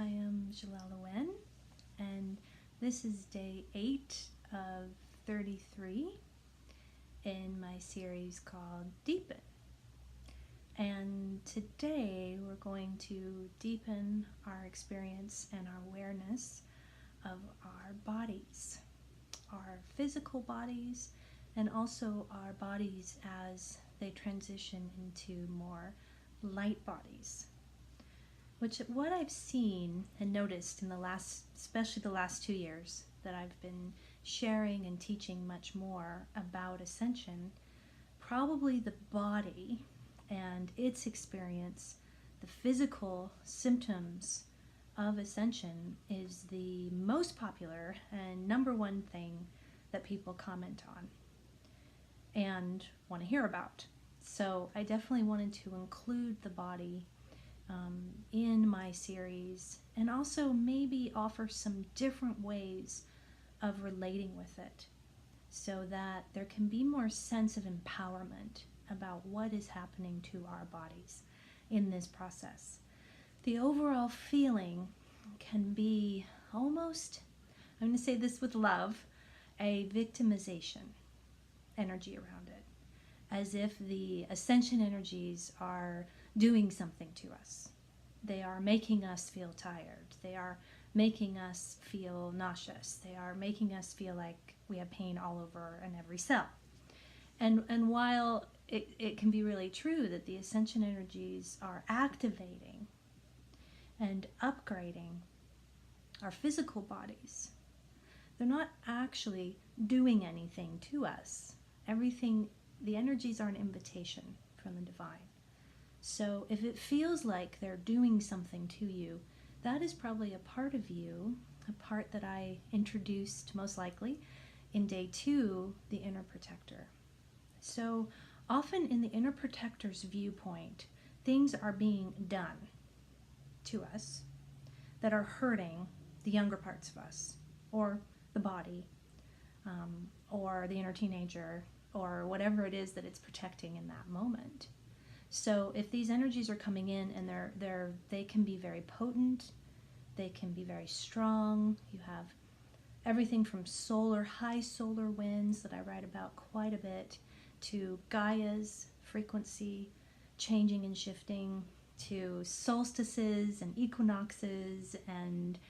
I am Jelelle Awen, and this is day 8 of 33 in my series called Deepen. And today we're going to deepen our experience and our awareness of our bodies, our physical bodies, and also our bodies as they transition into more light bodies. What I've seen and noticed in especially the last 2 years that I've been sharing and teaching much more about Ascension, probably the body and its experience, the physical symptoms of Ascension is the most popular and number one thing that people comment on and want to hear about. So I definitely wanted to include the body in my series, and also maybe offer some different ways of relating with it so that there can be more sense of empowerment about what is happening to our bodies in this process. The overall feeling can be almost, I'm going to say this with love, a victimization energy around it, as if the Ascension energies are doing something to us. They are making us feel tired. They are making us feel nauseous. They are making us feel like we have pain all over and every cell. And while it can be really true that the Ascension energies are activating and upgrading our physical bodies, they're not actually doing anything to us. The energies are an invitation from the divine. So if it feels like they're doing something to you, that is probably a part of you, a part that I introduced most likely in day 2, the inner protector. So often in the inner protector's viewpoint, things are being done to us that are hurting the younger parts of us, or the body, or the inner teenager, or whatever it is that it's protecting in that moment. So if these energies are coming in and they can be very potent, they can be very strong. You have everything from high solar winds that I write about quite a bit, to Gaia's frequency changing and shifting, to solstices and equinoxes and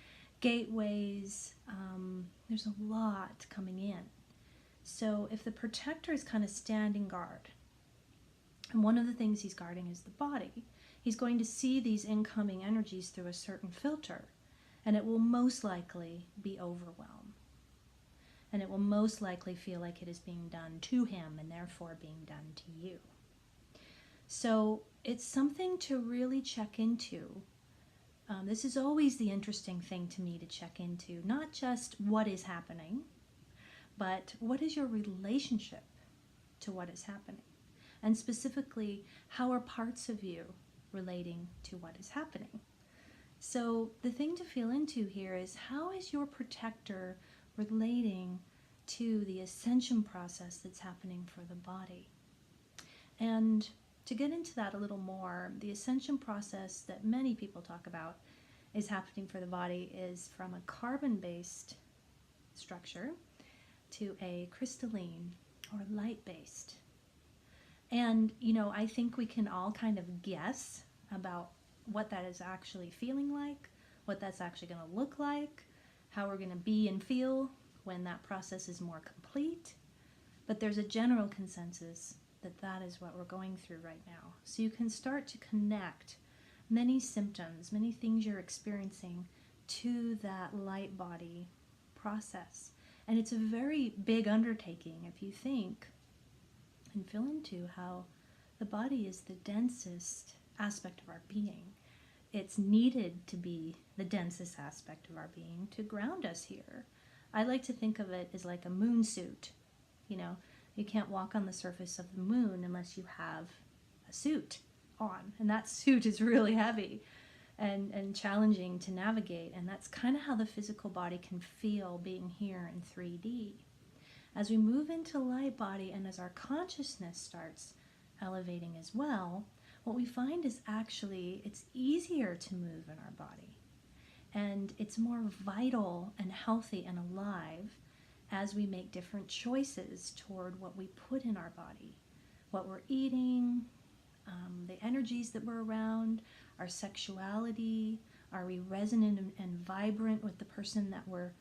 gateways. There's a lot coming in. So if the protector is kind of standing guard, and one of the things he's guarding is the body, he's going to see these incoming energies through a certain filter, and it will most likely be overwhelmed. And it will most likely feel like it is being done to him and therefore being done to you. So it's something to really check into. This is always the interesting thing to me to check into, not just what is happening, but what is your relationship to what is happening? And specifically, how are parts of you relating to what is happening? So the thing to feel into here is, how is your protector relating to the ascension process that's happening for the body? And to get into that a little more, the ascension process that many people talk about is happening for the body is from a carbon-based structure to a crystalline or light-based. And, I think we can all kind of guess about what that is actually feeling like, what that's actually going to look like, how we're going to be and feel when that process is more complete. But there's a general consensus that that is what we're going through right now. So you can start to connect many symptoms, many things you're experiencing to that light body process. And it's a very big undertaking if you think and feel into how the body is the densest aspect of our being. It's needed to be the densest aspect of our being to ground us here. I like to think of it as like a moon suit. You can't walk on the surface of the moon unless you have a suit on, and that suit is really heavy and challenging to navigate, and that's kind of how the physical body can feel being here in 3D. As we move into light body and as our consciousness starts elevating as well, what we find is actually it's easier to move in our body. And it's more vital and healthy and alive as we make different choices toward what we put in our body, what we're eating, the energies that we're around, our sexuality. Are we resonant and vibrant with the person that we're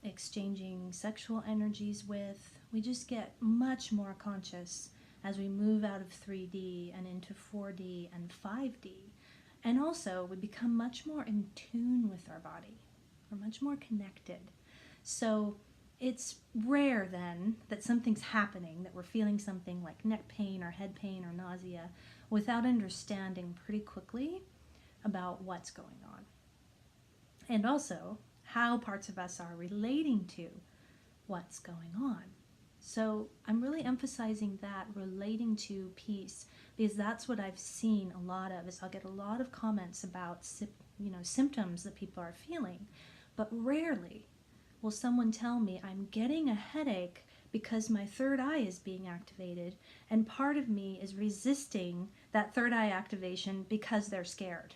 exchanging sexual energies with? We just get much more conscious as we move out of 3D and into 4D and 5D. And also, we become much more in tune with our body. We're much more connected. So it's rare then that something's happening, that we're feeling something like neck pain or head pain or nausea without understanding pretty quickly about what's going on. And also how parts of us are relating to what's going on. So I'm really emphasizing that relating to piece, because that's what I've seen a lot of. Is I'll get a lot of comments about symptoms that people are feeling, but rarely will someone tell me I'm getting a headache because my third eye is being activated, and part of me is resisting that third eye activation because they're scared.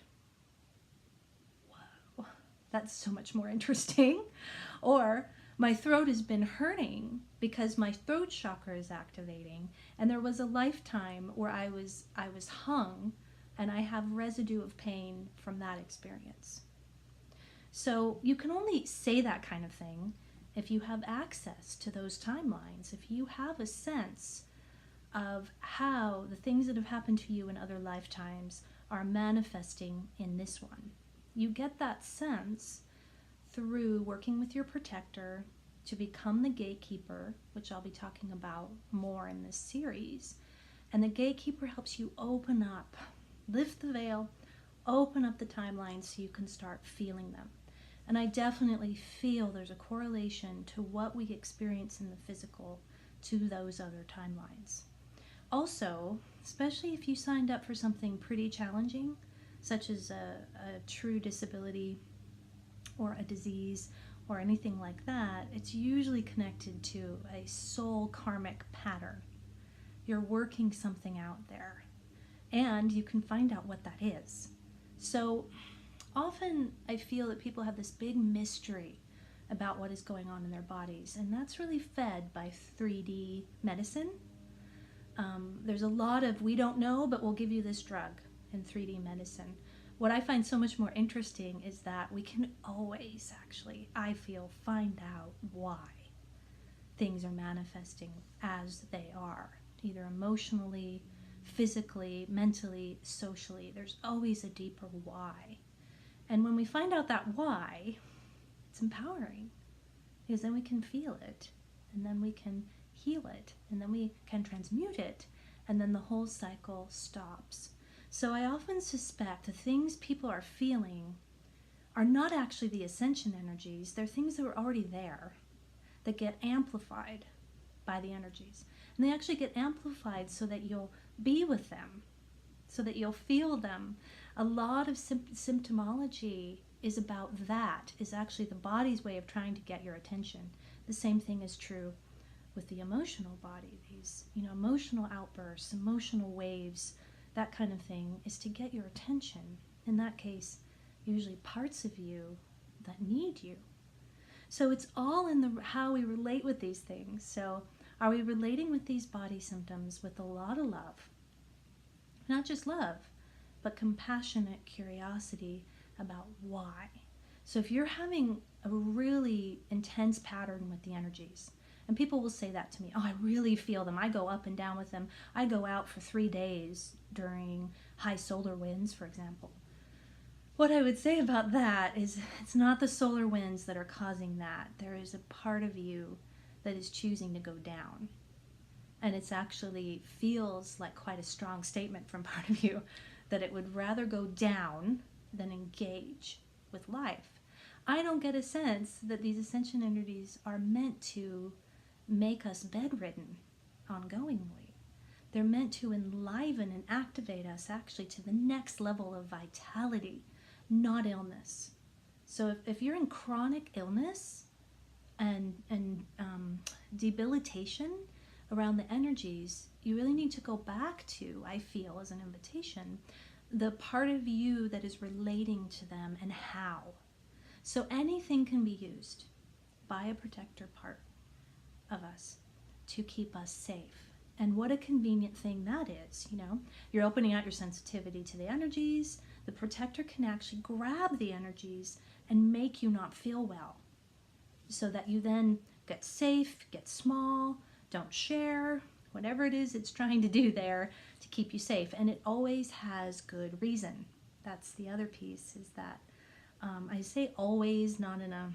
Whoa, that's so much more interesting. Or my throat has been hurting because my throat chakra is activating, and there was a lifetime where I was hung, and I have residue of pain from that experience. So you can only say that kind of thing if you have access to those timelines, if you have a sense of how the things that have happened to you in other lifetimes are manifesting in this one. You get that sense through working with your protector to become the gatekeeper, which I'll be talking about more in this series. And the gatekeeper helps you open up, lift the veil, open up the timeline so you can start feeling them. And I definitely feel there's a correlation to what we experience in the physical to those other timelines. Also, especially if you signed up for something pretty challenging, such as a true disability or a disease or anything like that, it's usually connected to a soul karmic pattern. You're working something out there, and you can find out what that is. So often I feel that people have this big mystery about what is going on in their bodies, and that's really fed by 3D medicine. There's a lot of, we don't know, but we'll give you this drug in 3D medicine. What I find so much more interesting is that we can always actually, I feel, find out why things are manifesting as they are, either emotionally, physically, mentally, socially. There's always a deeper why. And when we find out that why, it's empowering, because then we can feel it, and then we can heal it, and then we can transmute it, and then the whole cycle stops. So I often suspect the things people are feeling are not actually the ascension energies. They're things that were already there that get amplified by the energies. And they actually get amplified so that you'll be with them, so that you'll feel them. A lot of symptomology is about that, is actually the body's way of trying to get your attention. The same thing is true with the emotional body. These, emotional outbursts, emotional waves, that kind of thing is to get your attention. In that case, usually parts of you that need you. So it's all in how we relate with these things. So are we relating with these body symptoms with a lot of love? Not just love, but compassionate curiosity about why. So if you're having a really intense pattern with the energies, and people will say that to me, oh, I really feel them. I go up and down with them. I go out for 3 days during high solar winds, for example. What I would say about that is it's not the solar winds that are causing that. There is a part of you that is choosing to go down. And it's actually feels like quite a strong statement from part of you that it would rather go down than engage with life. I don't get a sense that these ascension energies are meant to make us bedridden ongoingly. They're meant to enliven and activate us actually to the next level of vitality, not illness. So if you're in chronic illness and debilitation around the energies, you really need to go back to, I feel as an invitation, the part of you that is relating to them and how. So anything can be used by a protector part of us to keep us safe. And what a convenient thing that is, you know. You're opening out your sensitivity to the energies. The protector can actually grab the energies and make you not feel well, so that you then get safe, get small, don't share, whatever it is it's trying to do there to keep you safe. And it always has good reason. That's the other piece, is that I say always, not in a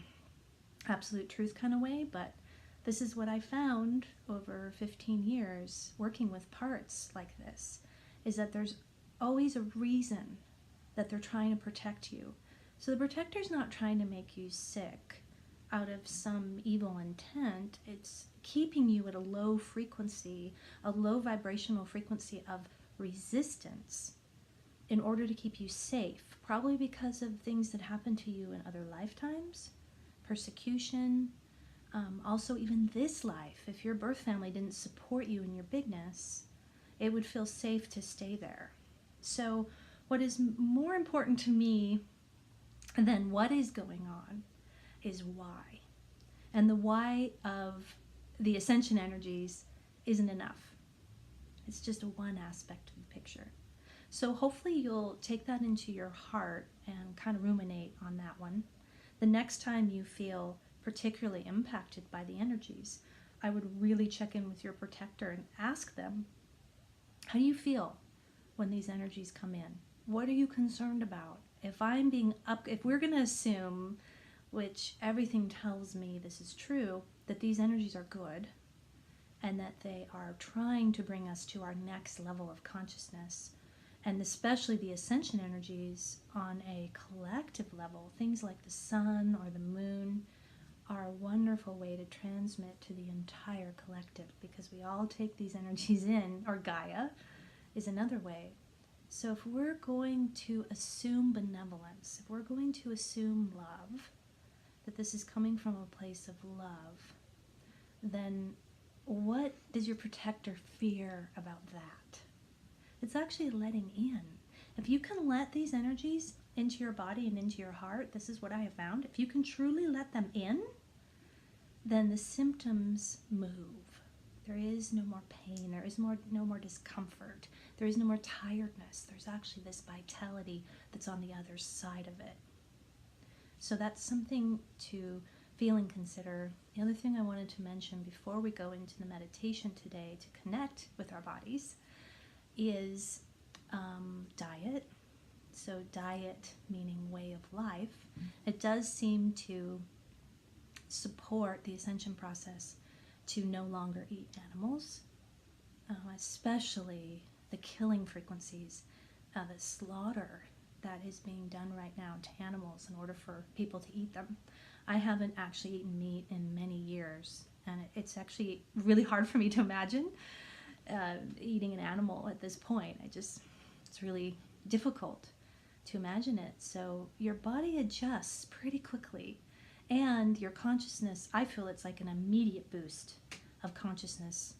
absolute truth kind of way, but this is what I found over 15 years working with parts like this, is that there's always a reason that they're trying to protect you. So the protector's not trying to make you sick out of some evil intent. It's keeping you at a low frequency, a low vibrational frequency of resistance, in order to keep you safe, probably because of things that happened to you in other lifetimes, persecution, also even this life. If your birth family didn't support you in your bigness, it would feel safe to stay there. So what is more important to me than what is going on is why. And the why of the ascension energies isn't enough. It's just one aspect of the picture. So hopefully you'll take that into your heart and kind of ruminate on that one. The next time you feel particularly impacted by the energies, I would really check in with your protector and ask them, how do you feel when these energies come in? What are you concerned about? If we're going to assume, which everything tells me this is true, that these energies are good and that they are trying to bring us to our next level of consciousness, and especially the ascension energies on a collective level, things like the sun or the moon are a wonderful way to transmit to the entire collective, because we all take these energies in, or Gaia is another way. So if we're going to assume benevolence, if we're going to assume love, that this is coming from a place of love, then what does your protector fear about that? It's actually letting in. If you can let these energies into your body and into your heart, this is what I have found. If you can truly let them in, then the symptoms move. There is no more pain. There is no more discomfort. There is no more tiredness. There's actually this vitality that's on the other side of it. So that's something to feel and consider. The other thing I wanted to mention before we go into the meditation today to connect with our bodies is diet. So diet meaning way of life. It does seem to support the ascension process to no longer eat animals, especially the killing frequencies, the slaughter that is being done right now to animals in order for people to eat them. I haven't actually eaten meat in many years, and it's actually really hard for me to imagine eating an animal at this point. It's really difficult to imagine it. So your body adjusts pretty quickly, and your consciousness, I feel it's like an immediate boost of consciousness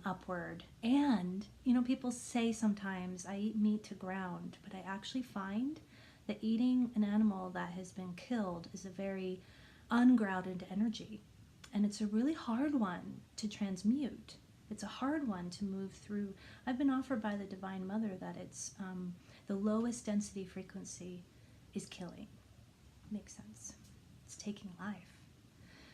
upward. And, you know, people say sometimes I eat meat to ground, but I actually find that eating an animal that has been killed is a very ungrounded energy. And it's a really hard one to transmute. It's a hard one to move through. I've been offered by the Divine Mother that it's the lowest density frequency is killing. Makes sense. It's taking life.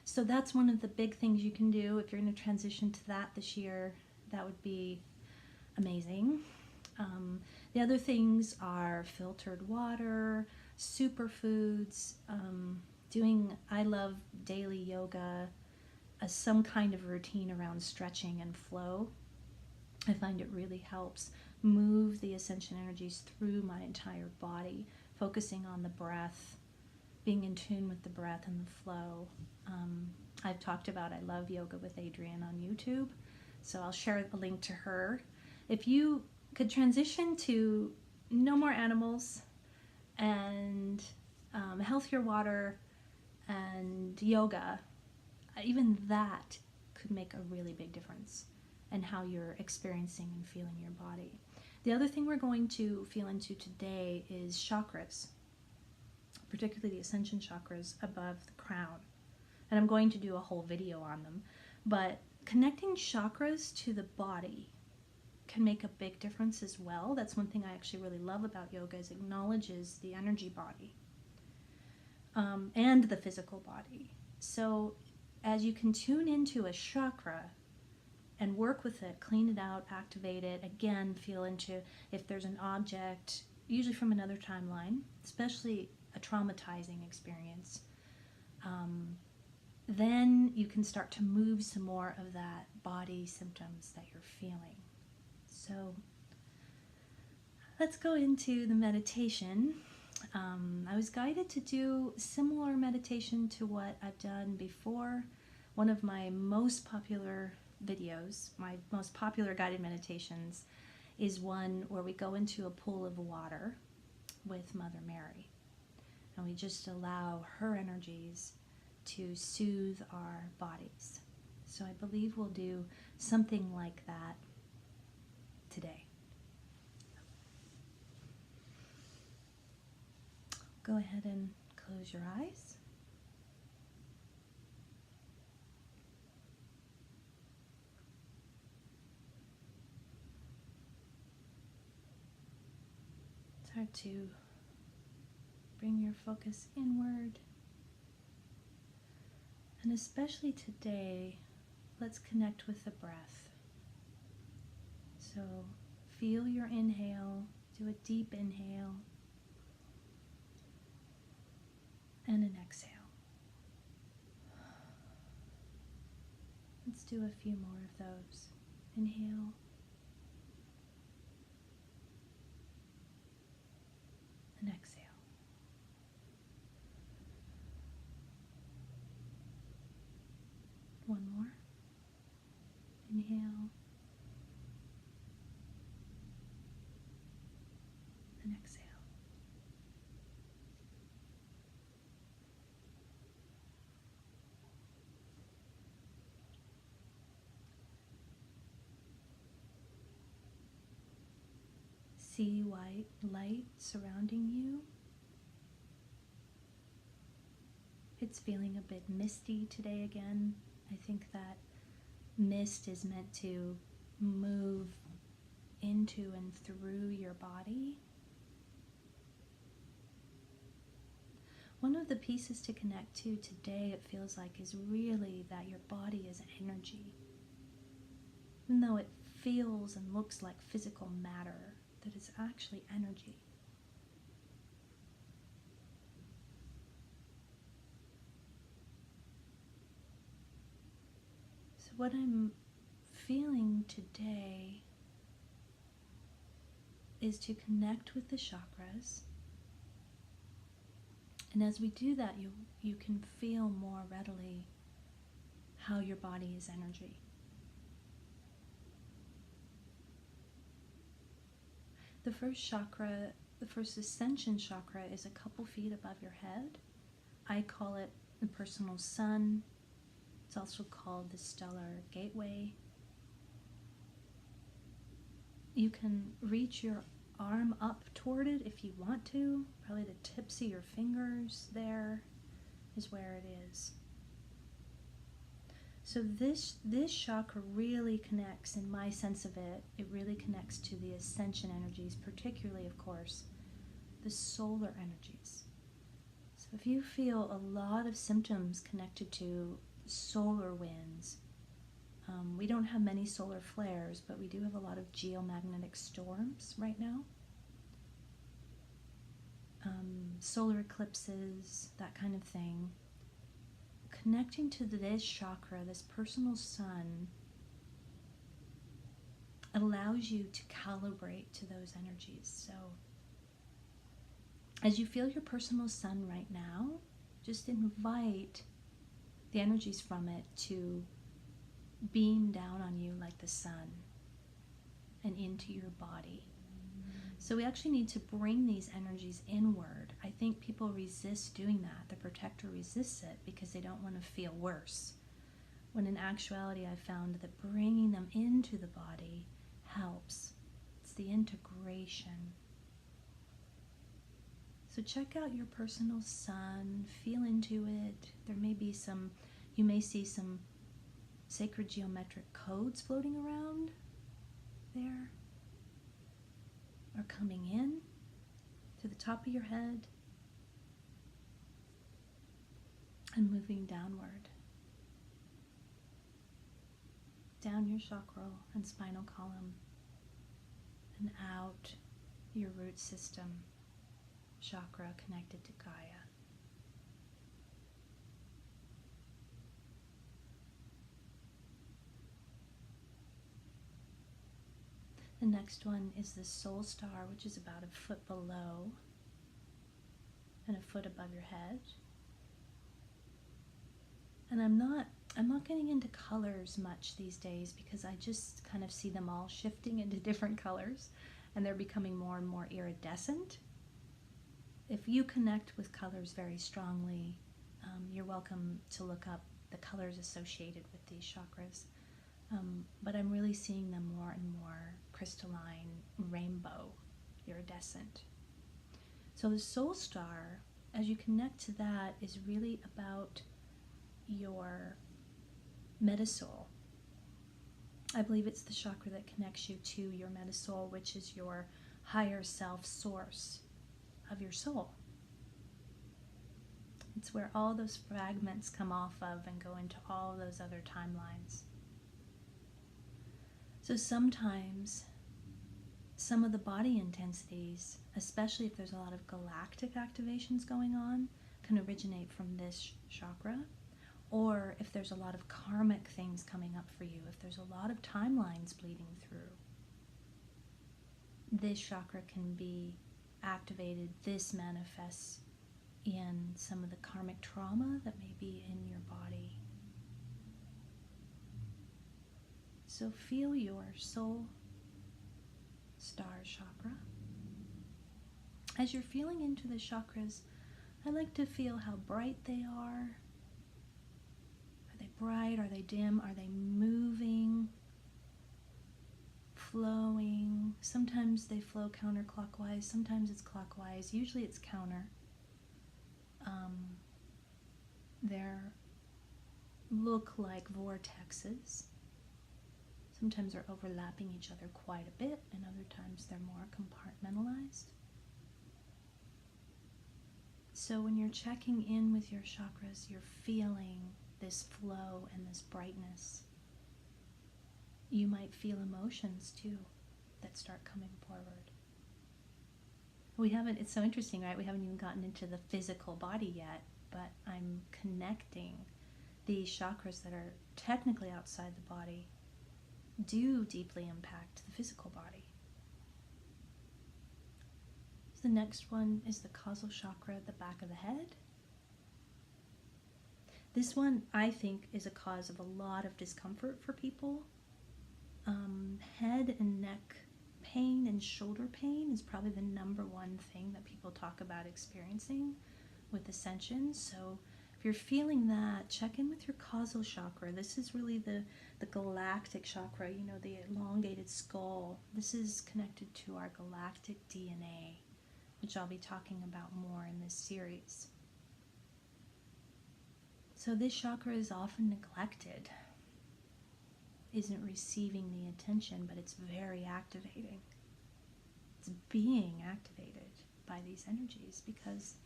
So that's one of the big things you can do if you're going to transition to that this year. That would be amazing. The other things are filtered water, superfoods, I love daily yoga, some kind of routine around stretching and flow. I find it really helps move the ascension energies through my entire body, focusing on the breath, being in tune with the breath and the flow. I've talked about I love yoga with Adrienne on YouTube, so I'll share a link to her. If you could transition to no more animals and healthier water and yoga, even that could make a really big difference in how you're experiencing and feeling your body. The other thing we're going to feel into today is chakras. particularly the Ascension chakras above the crown. And I'm going to do a whole video on them. But connecting chakras to the body can make a big difference as well. That's one thing I actually really love about yoga, is it acknowledges the energy body and the physical body. So as you can tune into a chakra and work with it, clean it out, activate it, again, feel into if there's an object, usually from another timeline, especially a traumatizing experience, then you can start to move some more of that body symptoms that you're feeling. So let's go into the meditation. I was guided to do similar meditation to what I've done before. One of my most popular videos, my most popular guided meditations, is one where we go into a pool of water with Mother Mary. And we just allow her energies to soothe our bodies. So I believe we'll do something like that today. Go ahead and close your eyes. Start to bring your focus inward. And especially today, let's connect with the breath. So feel your inhale, do a deep inhale, and an exhale. Let's do a few more of those. Inhale, and exhale. One more. Inhale, and exhale. See white light surrounding you. It's feeling a bit misty today again. I think that mist is meant to move into and through your body. One of the pieces to connect to today, it feels like, is really that your body is energy. Even though it feels and looks like physical matter, that it's actually energy. So what I'm feeling today is to connect with the chakras. And as we do that, you can feel more readily how your body is energy. The first chakra, the first Ascension chakra, is a couple feet above your head. I call it the personal sun. It's also called the stellar gateway. You can reach your arm up toward it if you want to. Probably the tips of your fingers there is where it is. So this chakra really connects, in my sense of it, it really connects to the ascension energies, particularly, of course, the solar energies. So if you feel a lot of symptoms connected to solar winds, we don't have many solar flares, but we do have a lot of geomagnetic storms right now. Solar eclipses, that kind of thing. Connecting to this chakra, this personal sun, allows you to calibrate to those energies. So as you feel your personal sun right now, just invite the energies from it to beam down on you like the sun and into your body. So we actually need to bring these energies inward. I think people resist doing that. The protector resists it because they don't want to feel worse. When in actuality, I found that bringing them into the body helps. It's the integration. So check out your personal sun, feel into it. There may be you may see some sacred geometric codes floating around there, or coming in to the top of your head and moving downward, down your chakral and spinal column and out your root system chakra connected to Gaia. The next one is the Solstar, which is about a foot below and a foot above your head. And I'm not getting into colors much these days because I just kind of see them all shifting into different colors and they're becoming more and more iridescent. If you connect with colors very strongly, you're welcome to look up the colors associated with these chakras. But I'm really seeing them more and more crystalline, rainbow, iridescent. So the Solstar, as you connect to that, is really about your metasoul. I believe it's the chakra that connects you to your metasoul, which is your higher self source of your soul. It's where all those fragments come off of and go into all those other timelines. So sometimes some of the body intensities, especially if there's a lot of galactic activations going on, can originate from this chakra. Or if there's a lot of karmic things coming up for you, if there's a lot of timelines bleeding through, this chakra can be activated. This manifests in some of the karmic trauma that may be in your body. So feel your soul star chakra. As you're feeling into the chakras, I like to feel how bright they are. Are they bright? Are they dim? Are they moving? Flowing? Sometimes they flow counterclockwise, sometimes it's clockwise. Usually it's counter. They look like vortexes. Sometimes they're overlapping each other quite a bit, and other times they're more compartmentalized. So when you're checking in with your chakras, you're feeling this flow and this brightness. You might feel emotions too that start coming forward. It's so interesting, right? We haven't even gotten into the physical body yet, but I'm connecting these chakras that are technically outside the body do deeply impact the physical body. So the next one is the Causal Chakra at the back of the head. This one, I think, is a cause of a lot of discomfort for people. Head and neck pain and shoulder pain is probably the number one thing that people talk about experiencing with Ascension. So if you're feeling that, check in with your Causal Chakra. This is really the galactic chakra, the elongated skull. This is connected to our galactic DNA, which I'll be talking about more in this series. So this chakra is often neglected, isn't receiving the attention, but it's very activating. It's being activated by these energies because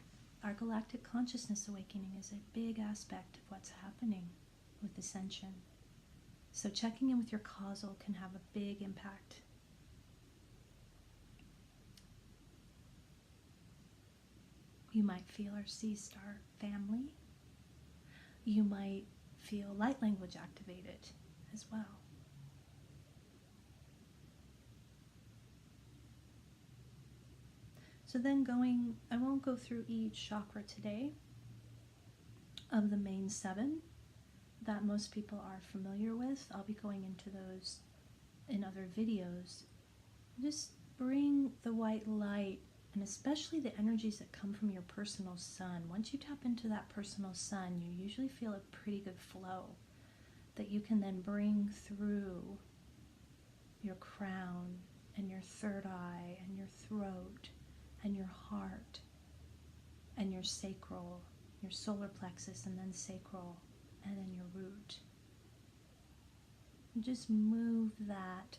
our galactic consciousness awakening is a big aspect of what's happening with Ascension. So checking in with your causal can have a big impact. You might feel our C-star family. You might feel light language activated as well. So then I won't go through each chakra today of the main 7 that most people are familiar with. I'll be going into those in other videos. Just bring the white light, and especially the energies that come from your personal sun. Once you tap into that personal sun, you usually feel a pretty good flow that you can then bring through your crown and your third eye and your throat and your heart your sacral, your solar plexus, and then sacral, and then your root. And just move that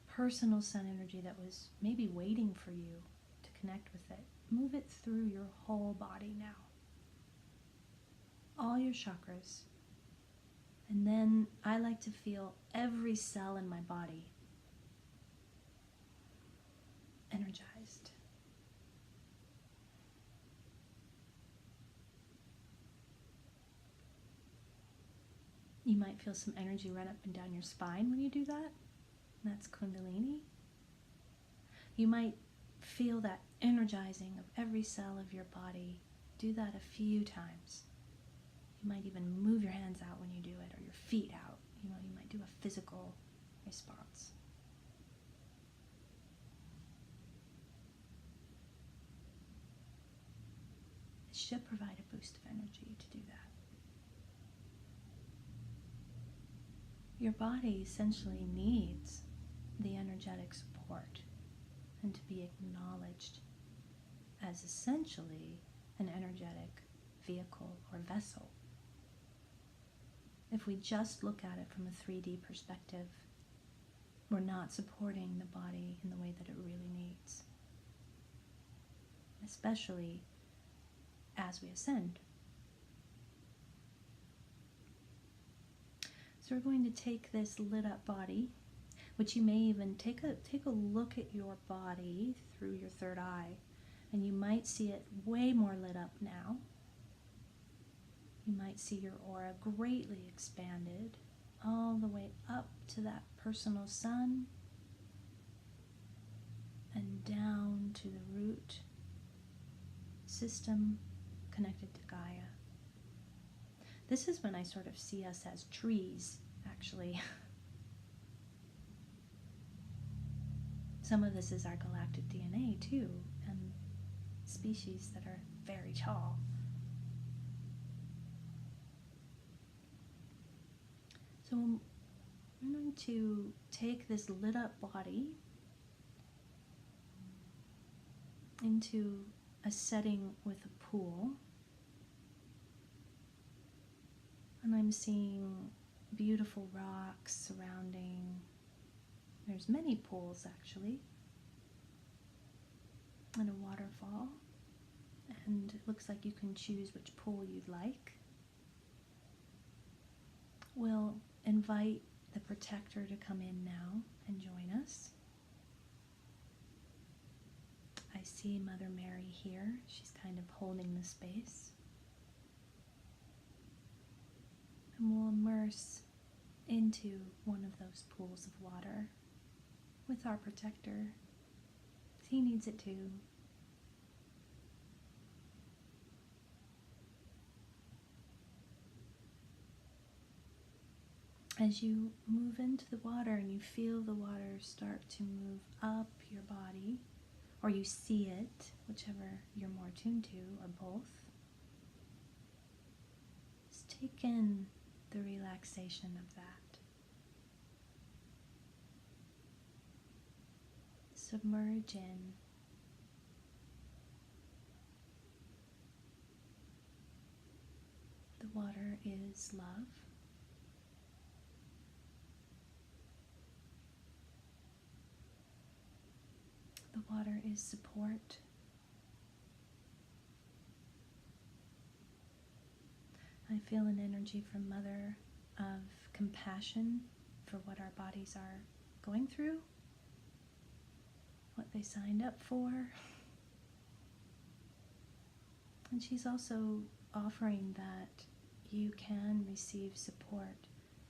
personal sun energy that was maybe waiting for you to connect with it. Move it through your whole body now. All your chakras. And then I like to feel every cell in my body energized. You might feel some energy run up and down your spine when you do that. That's Kundalini. You might feel that energizing of every cell of your body. Do that a few times. You might even move your hands out when you do it, or your feet out. You might do a physical response. It should provide a boost of energy to do that. Your body essentially needs the energetic support and to be acknowledged as essentially an energetic vehicle or vessel. If we just look at it from a 3D perspective, we're not supporting the body in the way that it really needs, especially as we ascend. So we're going to take this lit up body, which you may even take a look at your body through your third eye, and you might see it way more lit up now. You might see your aura greatly expanded all the way up to that personal sun and down to the root system connected to Gaia. This is when I sort of see us as trees, actually. Some of this is our galactic DNA too, and species that are very tall. So I'm going to take this lit up body into a setting with a pool. And I'm seeing beautiful rocks surrounding. There's many pools actually. And a waterfall. And it looks like you can choose which pool you'd like. We'll invite the protector to come in now and join us. I see Mother Mary here. She's kind of holding the space. And we'll immerse into one of those pools of water with our protector. He needs it too. As you move into the water and you feel the water start to move up your body, or you see it, whichever you're more attuned to, or both, just take in the relaxation of that. Submerge in. The water is love. The water is support. I feel an energy from Mother of compassion for what our bodies are going through, what they signed up for. And she's also offering that you can receive support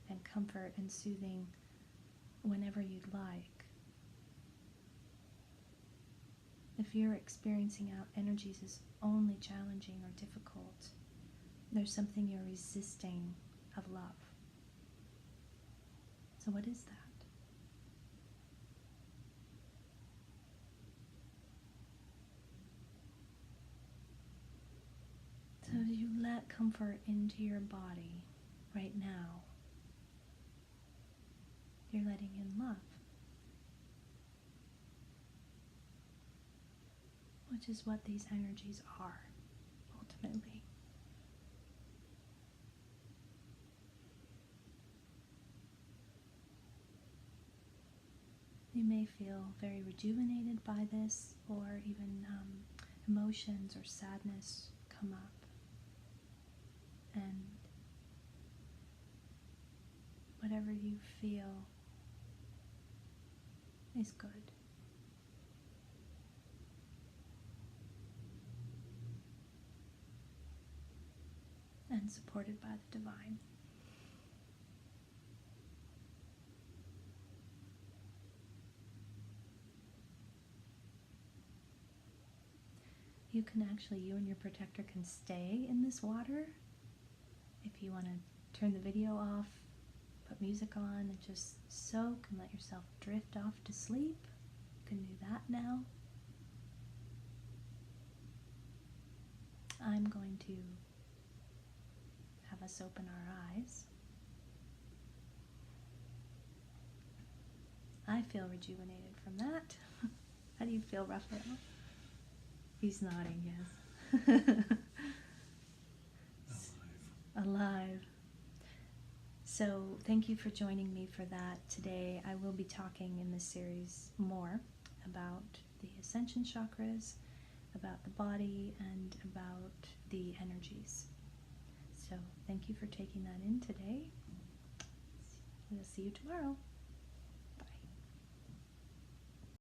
and comfort and soothing whenever you'd like. If you're experiencing out energies as only challenging or difficult, there's something you're resisting of love. So what is that? So as you let comfort into your body right now, you're letting in love, which is what these energies are. ultimately. You may feel very rejuvenated by this, or even emotions or sadness come up. And whatever you feel is good. And supported by the divine. You and your protector can stay in this water. If you want to turn the video off, put music on, and just soak and let yourself drift off to sleep, you can do that now. I'm going to have us open our eyes. I feel rejuvenated from that. How do you feel, Raphael? He's nodding, yes. Alive. So thank you for joining me for that. Today I will be talking in this series more about the Ascension chakras, about the body, and about the energies. So thank you for taking that in today. We'll see you tomorrow.